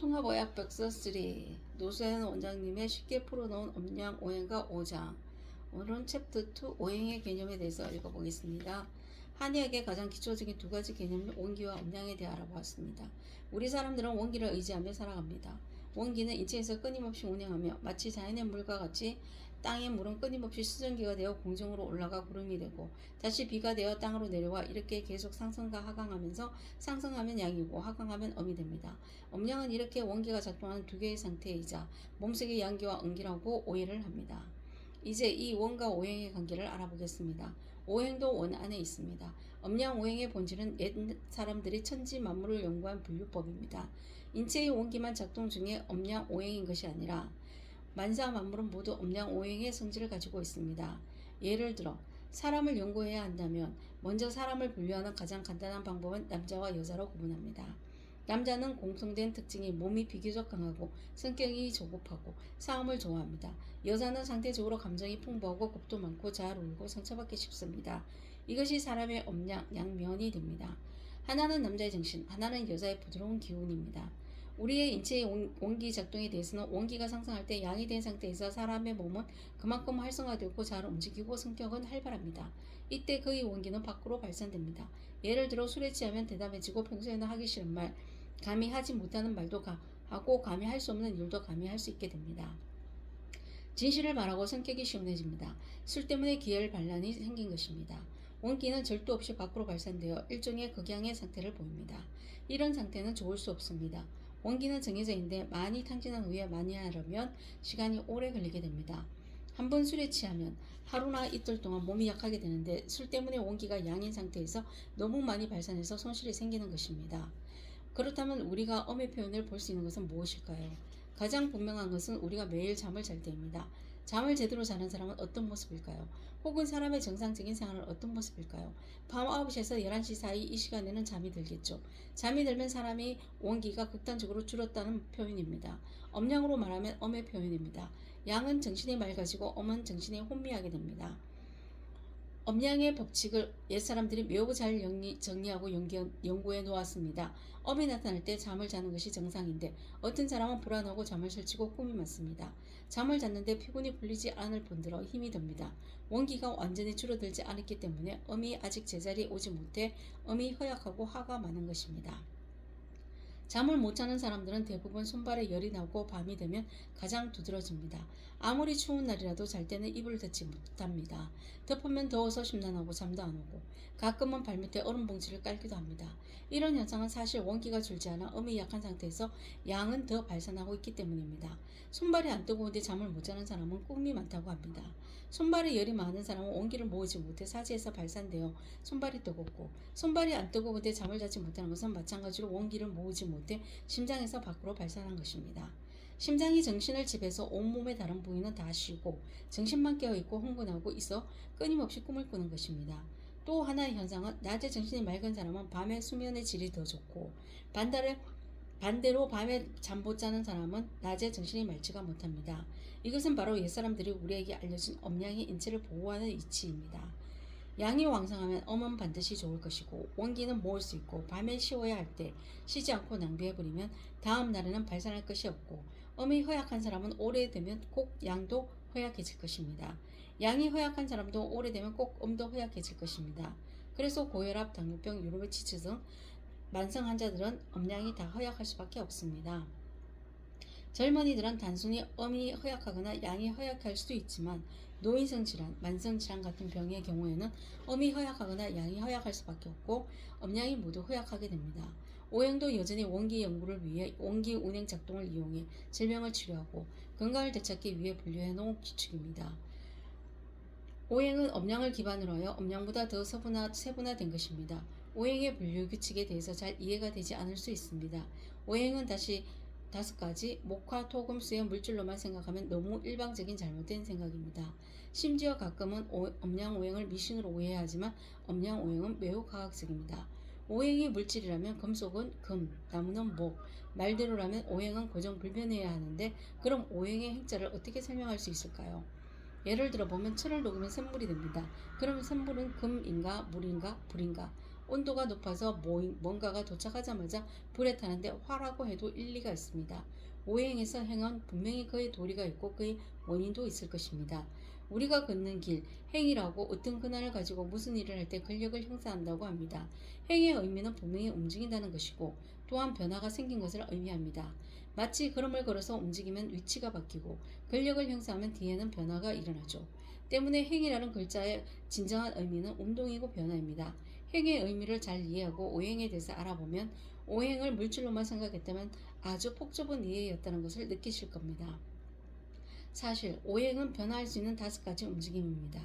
통합어약백서 3 노수현 원장님의 쉽게 풀어놓은 엄양 오행과 5장. 오늘은 챕터 2 오행의 개념에 대해서 읽어보겠습니다. 한의학의 가장 기초적인 두 가지 개념은 원기와 엄양에 대해 알아보았습니다. 우리 사람들은 원기를 의지하며 살아갑니다. 원기는 인체에서 끊임없이 운행하며 마치 자연의 물과 같이 땅의 물은 끊임없이 수증기가 되어 공중으로 올라가 구름이 되고 다시 비가 되어 땅으로 내려와 이렇게 계속 상승과 하강하면서 상승하면 양이고 하강하면 음이 됩니다. 엄양은 이렇게 원기가 작동하는 두 개의 상태이자 몸속의 양기와 음기라고 오해를 합니다. 이제 이 원과 오행의 관계를 알아보겠습니다. 오행도 원 안에 있습니다. 엄양 오행의 본질은 옛 사람들이 천지 만물을 연구한 분류법입니다. 인체의 원기만 작동 중에 엄양 오행인 것이 아니라 만사 만물은 모두 엄양 오행의 성질을 가지고 있습니다. 예를 들어 사람을 연구해야 한다면 먼저 사람을 분류하는 가장 간단한 방법은 남자와 여자로 구분합니다. 남자는 공통된 특징이 몸이 비교적 강하고 성격이 조급하고 싸움을 좋아합니다. 여자는 상대적으로 감정이 풍부하고 겁도 많고 잘 울고 상처받기 쉽습니다. 이것이 사람의 엄양, 양면이 됩니다. 하나는 남자의 정신, 하나는 여자의 부드러운 기운입니다. 우리의 인체의 원기 작동에 대해서는 원기가 상승할 때 양이 된 상태에서 사람의 몸은 그만큼 활성화되고 잘 움직이고 성격은 활발합니다. 이때 그의 원기는 밖으로 발산됩니다. 예를 들어 술에 취하면 대담해지고 평소에는 하기 싫은 말, 감히 하지 못하는 말도 하고 감히 할 수 없는 일도 감히 할 수 있게 됩니다. 진실을 말하고 성격이 시원해집니다. 술 때문에 기혈 반란이 생긴 것입니다. 원기는 절도 없이 밖으로 발산되어 일종의 극양의 상태를 보입니다. 이런 상태는 좋을 수 없습니다. 원기는 정해져 있는데 많이 탕진한 후에 많이 하려면 시간이 오래 걸리게 됩니다. 한 번 술에 취하면 하루나 이틀 동안 몸이 약하게 되는데 술 때문에 원기가 양인 상태에서 너무 많이 발산해서 손실이 생기는 것입니다. 그렇다면 우리가 엄의 표현을 볼 수 있는 것은 무엇일까요? 가장 분명한 것은 우리가 매일 잠을 잘 때입니다. 잠을 제대로 자는 사람은 어떤 모습일까요? 혹은 사람의 정상적인 생활은 어떤 모습일까요? 밤 9시에서 11시 사이 이 시간에는 잠이 들겠죠. 잠이 들면 사람이 원기가 극단적으로 줄었다는 표현입니다. 엄양으로 말하면 엄의 표현입니다. 양은 정신이 맑아지고 엄은 정신이 혼미하게 됩니다. 엄양의 법칙을 옛사람들이 매우 잘 정리하고 연구해 놓았습니다. 엄이 나타날 때 잠을 자는 것이 정상인데 어떤 사람은 불안하고 잠을 설치고 꿈이 많습니다. 잠을 잤는데 피곤이 풀리지 않을 뿐더러 힘이 듭니다. 원기가 완전히 줄어들지 않았기 때문에 엄이 아직 제자리에 오지 못해 엄이 허약하고 화가 많은 것입니다. 잠을 못 자는 사람들은 대부분 손발에 열이 나고 밤이 되면 가장 두드러집니다. 아무리 추운 날이라도 잘 때는 이불을 덮지 못합니다. 덮으면 더워서 심란하고 잠도 안 오고 가끔은 발밑에 얼음 봉지를 깔기도 합니다. 이런 현상은 사실 원기가 줄지 않아 음이 약한 상태에서 양은 더 발산하고 있기 때문입니다. 손발이 안 뜨거운데 잠을 못 자는 사람은 꿈이 많다고 합니다. 손발에 열이 많은 사람은 원기를 모으지 못해 사지에서 발산되어 손발이 뜨겁고 손발이 안 뜨거운데 잠을 자지 못하는 것은 마찬가지로 원기를 모으지 못해 심장에서 밖으로 발산한 것입니다. 심장이 정신을 지배해서 온몸의 다른 부위는 다 쉬고 정신만 깨어있고 흥분하고 있어 끊임없이 꿈을 꾸는 것입니다. 또 하나의 현상은 낮에 정신이 맑은 사람은 밤에 수면의 질이 더 좋고 반대로 밤에 잠 못 자는 사람은 낮에 정신이 맑지가 못합니다. 이것은 바로 옛사람들이 우리에게 알려준 엄양의 인체를 보호하는 이치입니다. 양이 왕성하면 엄은 반드시 좋을 것이고 원기는 모을 수 있고 밤에 쉬어야 할 때 쉬지 않고 낭비해버리면 다음 날에는 발산할 것이 없고 엄이 허약한 사람은 오래되면 꼭 양도 허약해질 것입니다. 양이 허약한 사람도 오래되면 꼭 엄도 허약해질 것입니다. 그래서 고혈압, 당뇨병, 유로메치스 등 만성 환자들은 엄양이 다 허약할 수밖에 없습니다. 젊은이들은 단순히 엄이 허약하거나 양이 허약할 수도 있지만 노인성 질환, 만성 질환 같은 병의 경우에는 엄이 허약하거나 양이 허약할 수밖에 없고 엄양이 모두 허약하게 됩니다. 오행도 여전히 원기 연구를 위해 원기 운행 작동을 이용해 질병을 치료하고 건강을 되찾기 위해 분류해 놓은 규칙입니다. 오행은 엄양을 기반으로 하여 엄양보다 더 세분화된 것입니다. 오행의 분류 규칙에 대해서 잘 이해가 되지 않을 수 있습니다. 오행은 다시 5가지 목화, 토, 금, 수의 물질로만 생각하면 너무 일방적인 잘못된 생각입니다. 심지어 가끔은 엄양 오행을 미신으로 오해하지만 엄양 오행은 매우 과학적입니다. 오행이 물질이라면 금속은 금, 나무는 목, 말대로라면 오행은 고정불변해야 하는데 그럼 오행의 행자를 어떻게 설명할 수 있을까요? 예를 들어 보면 철을 녹이면 샘물이 됩니다. 그러면 샘물은 금인가 물인가 불인가? 온도가 높아서 뭔가가 도착하자마자 불에 타는데 화라고 해도 일리가 있습니다. 오행에서 행은 분명히 그의 도리가 있고 그의 원인도 있을 것입니다. 우리가 걷는 길, 행이라고 어떤 근한을 가지고 무슨 일을 할 때 근력을 형성한다고 합니다. 행의 의미는 분명히 움직인다는 것이고 또한 변화가 생긴 것을 의미합니다. 마치 걸음을 걸어서 움직이면 위치가 바뀌고 근력을 형성하면 뒤에는 변화가 일어나죠. 때문에 행이라는 글자의 진정한 의미는 운동이고 변화입니다. 행의 의미를 잘 이해하고 오행에 대해서 알아보면 오행을 물질로만 생각했다면 아주 폭좁은 이해였다는 것을 느끼실 겁니다. 사실 오행은 변화할 수 있는 5가지 움직임입니다.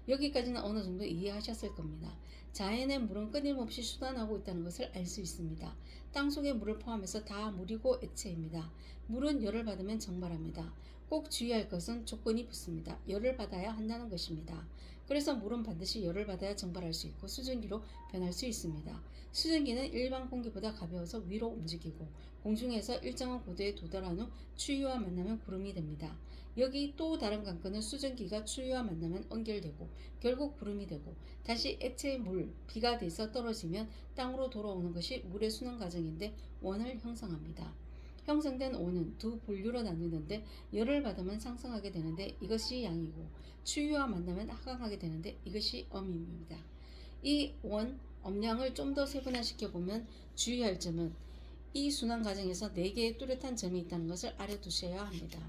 여기까지는 어느 정도 이해하셨을 겁니다. 자연의 물은 끊임없이 순환하고 있다는 것을 알 수 있습니다. 땅속의 물을 포함해서 다 물이고 액체입니다. 물은 열을 받으면 증발합니다. 꼭 주의할 것은 조건이 붙습니다. 열을 받아야 한다는 것입니다. 그래서 물은 반드시 열을 받아야 증발할 수 있고 수증기로 변할 수 있습니다. 수증기는 일반 공기보다 가벼워서 위로 움직이고 공중에서 일정한 고도에 도달한 후 추위와 만나면 구름이 됩니다. 여기 또 다른 관건은 수증기가 추위와 만나면 연결되고 결국 구름이 되고 다시 액체의 물, 비가 돼서 떨어지면 땅으로 돌아오는 것이 물의 순환 과정인데 원을 형성합니다. 형성된 원은 두 분류로 나뉘는데 열을 받으면 상승하게 되는데 이것이 양이고 추위와 만나면 하강하게 되는데 이것이 음입니다. 이 원, 음양을 좀 더 세분화시켜 보면 주의할 점은 이 순환 과정에서 4개의 뚜렷한 점이 있다는 것을 알아두셔야 합니다.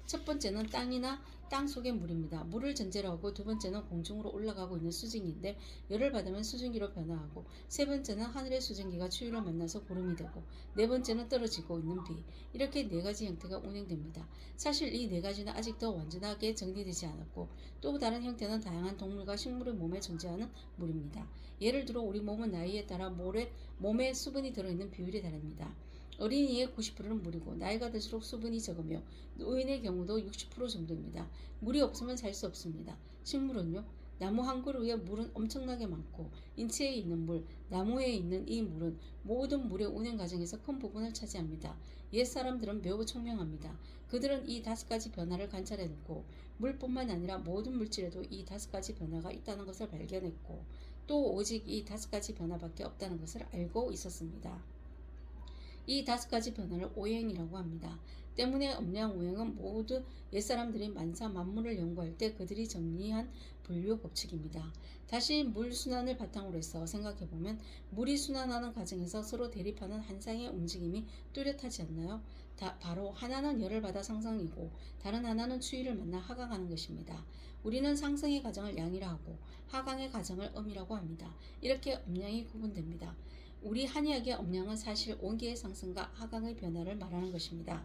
첫 번째는 땅이나 땅 속의 물입니다. 물을 전제로 하고 두 번째는 공중으로 올라가고 있는 수증기인데 열을 받으면 수증기로 변화하고 세 번째는 하늘의 수증기가 추위를 만나서 구름이 되고 네 번째는 떨어지고 있는 비. 이렇게 4가지 형태가 운행됩니다. 사실 이 4가지는 아직도 완전하게 정리되지 않았고 또 다른 형태는 다양한 동물과 식물의 몸에 존재하는 물입니다. 예를 들어 우리 몸은 나이에 따라 몸에 수분이 들어있는 비율이 다릅니다. 어린이의 90%는 물이고 나이가 들수록 수분이 적으며 노인의 경우도 60% 정도입니다. 물이 없으면 살 수 없습니다. 식물은요? 나무 한 그루에 물은 엄청나게 많고 인체에 있는 물, 나무에 있는 이 물은 모든 물의 운행 과정에서 큰 부분을 차지합니다. 옛 사람들은 매우 총명합니다. 그들은 이 5가지 변화를 관찰해냈고 물뿐만 아니라 모든 물질에도 이 5가지 변화가 있다는 것을 발견했고 또 오직 이 5가지 변화밖에 없다는 것을 알고 있었습니다. 이 5가지 변화를 오행이라고 합니다. 때문에 음양 오행은 모두 옛사람들이 만사 만물을 연구할 때 그들이 정리한 분류 법칙입니다. 다시 물 순환을 바탕으로 해서 생각해보면 물이 순환하는 과정에서 서로 대립하는 한 쌍의 움직임이 뚜렷하지 않나요? 바로 하나는 열을 받아 상승이고 다른 하나는 추위를 만나 하강하는 것입니다. 우리는 상승의 과정을 양이라 하고 하강의 과정을 음이라고 합니다. 이렇게 음양이 구분됩니다. 우리 한의학의 음양은 사실 온기의 상승과 하강의 변화를 말하는 것입니다.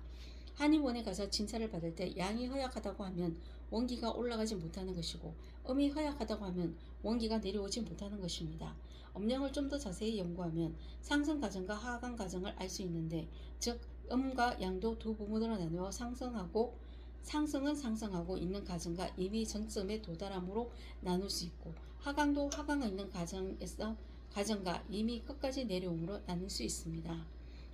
한의원에 가서 진찰을 받을 때 양이 허약하다고 하면 원기가 올라가지 못하는 것이고 음이 허약하다고 하면 원기가 내려오지 못하는 것입니다. 음양을 좀 더 자세히 연구하면 상승 과정과 하강 과정을 알 수 있는데 즉 음과 양도 두 부분으로 나누어 상승은 상승하고 있는 과정과 이미 정점에 도달함으로 나눌 수 있고 하강도 하강에 있는 과정과 이미 끝까지 내려옴으로 나눌 수 있습니다.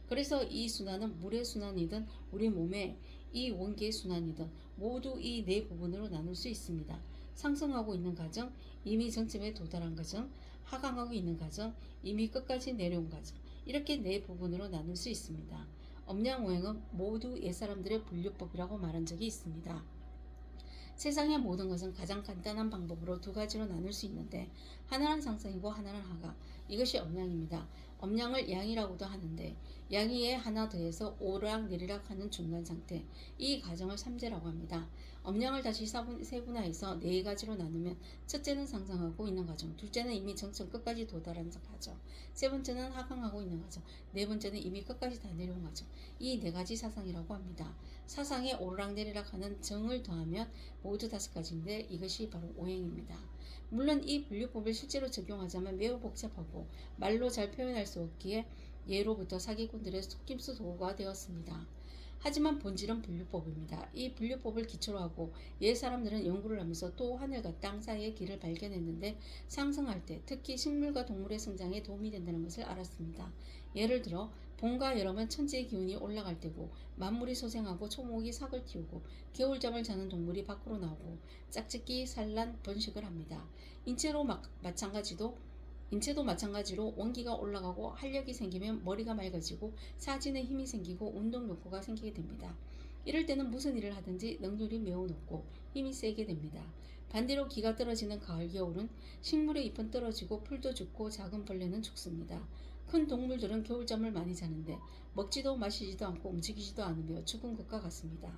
그래서 이 순환은 물의 순환이든 우리 몸의 이 원기의 순환이든 모두 이 4부분으로 나눌 수 있습니다. 상승하고 있는 과정, 이미 정점에 도달한 과정, 하강하고 있는 과정, 이미 끝까지 내려온 과정 이렇게 4부분으로 나눌 수 있습니다. 음양오행은 모두 옛사람들의 분류법이라고 말한 적이 있습니다. 세상의 모든 것은 가장 간단한 방법으로 2가지로 나눌 수 있는데 하나는 상승이고 하나는 하강. 이것이 음양입니다. 음양을 양이라고도 하는데 양이에 하나 더해서 오락내리락 하는 중간 상태. 이 과정을 삼재라고 합니다. 음양을 다시 세분화해서 4가지로 나누면 첫째는 상승하고 있는 과정, 둘째는 이미 정점 끝까지 도달한 과정, 세 번째는 하강하고 있는 과정, 네 번째는 이미 끝까지 다 내려온 과정. 이 4가지 사상이라고 합니다. 사상에 오르락내리락 하는 정을 더하면 모두 5가지인데 이것이 바로 오행입니다. 물론 이 분류법을 실제로 적용하자면 매우 복잡하고 말로 잘 표현할 수 없기에 예로부터 사기꾼들의 속임수 도구가 되었습니다. 하지만 본질은 분류법입니다. 이 분류법을 기초로 하고 옛 사람들은 연구를 하면서 또 하늘과 땅 사이의 길을 발견했는데 상승할 때 특히 식물과 동물의 성장에 도움이 된다는 것을 알았습니다. 예를 들어 봄과 여름은 천지의 기운이 올라갈 때고 만물이 소생하고 초목이 삭을 틔우고 겨울잠을 자는 동물이 밖으로 나오고 짝짓기, 산란, 번식을 합니다. 인체로 마찬가지도 인체도 마찬가지로 원기가 올라가고 활력이 생기면 머리가 맑아지고 사지에 힘이 생기고 운동 욕구가 생기게 됩니다. 이럴 때는 무슨 일을 하든지 능률이 매우 높고 힘이 세게 됩니다. 반대로 기가 떨어지는 가을 겨울은 식물의 잎은 떨어지고 풀도 죽고 작은 벌레는 죽습니다. 큰 동물들은 겨울잠을 많이 자는데 먹지도 마시지도 않고 움직이지도 않으며 죽은 것과 같습니다.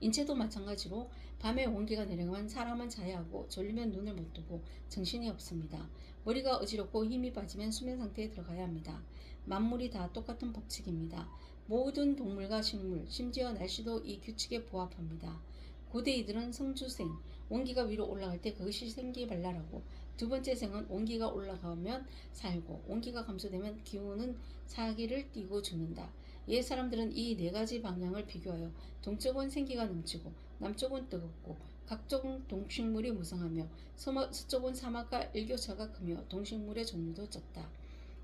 인체도 마찬가지로 밤에 온기가 내려가면 사람은 자야 하고 졸리면 눈을 못 뜨고 정신이 없습니다. 머리가 어지럽고 힘이 빠지면 수면 상태에 들어가야 합니다. 만물이 다 똑같은 법칙입니다. 모든 동물과 식물, 심지어 날씨도 이 규칙에 부합합니다. 고대이들은 성주생, 온기가 위로 올라갈 때 그것이 생기발랄하고, 두 번째 생은 온기가 올라가면 살고 온기가 감소되면 기운은 사기를 띠고 죽는다. 옛 사람들은 이 네 가지 방향을 비교하여 동쪽은 생기가 넘치고 남쪽은 뜨겁고 각종 동식물이 무성하며 서쪽은 사막과 일교차가 크며 동식물의 종류도 적다.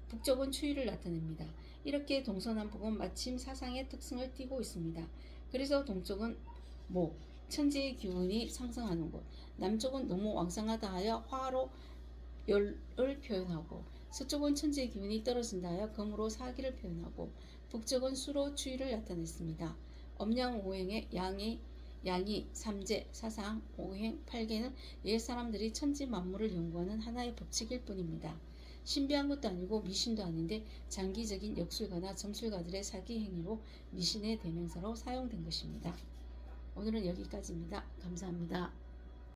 북쪽은 추위를 나타냅니다. 이렇게 동서남북은 마침 사상의 특성을 띠고 있습니다. 그래서 동쪽은 목, 천지의 기운이 상승하는 곳, 남쪽은 너무 왕성하다 하여 화로 열을 표현하고, 서쪽은 천지의 기운이 떨어진다 하여 금으로 사기를 표현하고, 북쪽은 수로 추위를 나타냈습니다. 엄양오행의 양이 삼재, 사상, 오행, 팔계는 옛 사람들이 천지 만물을 연구하는 하나의 법칙일 뿐입니다. 신비한 것도 아니고 미신도 아닌데 장기적인 역술가나 점술가들의 사기 행위로 미신의 대명사로 사용된 것입니다. 오늘은 여기까지입니다. 감사합니다.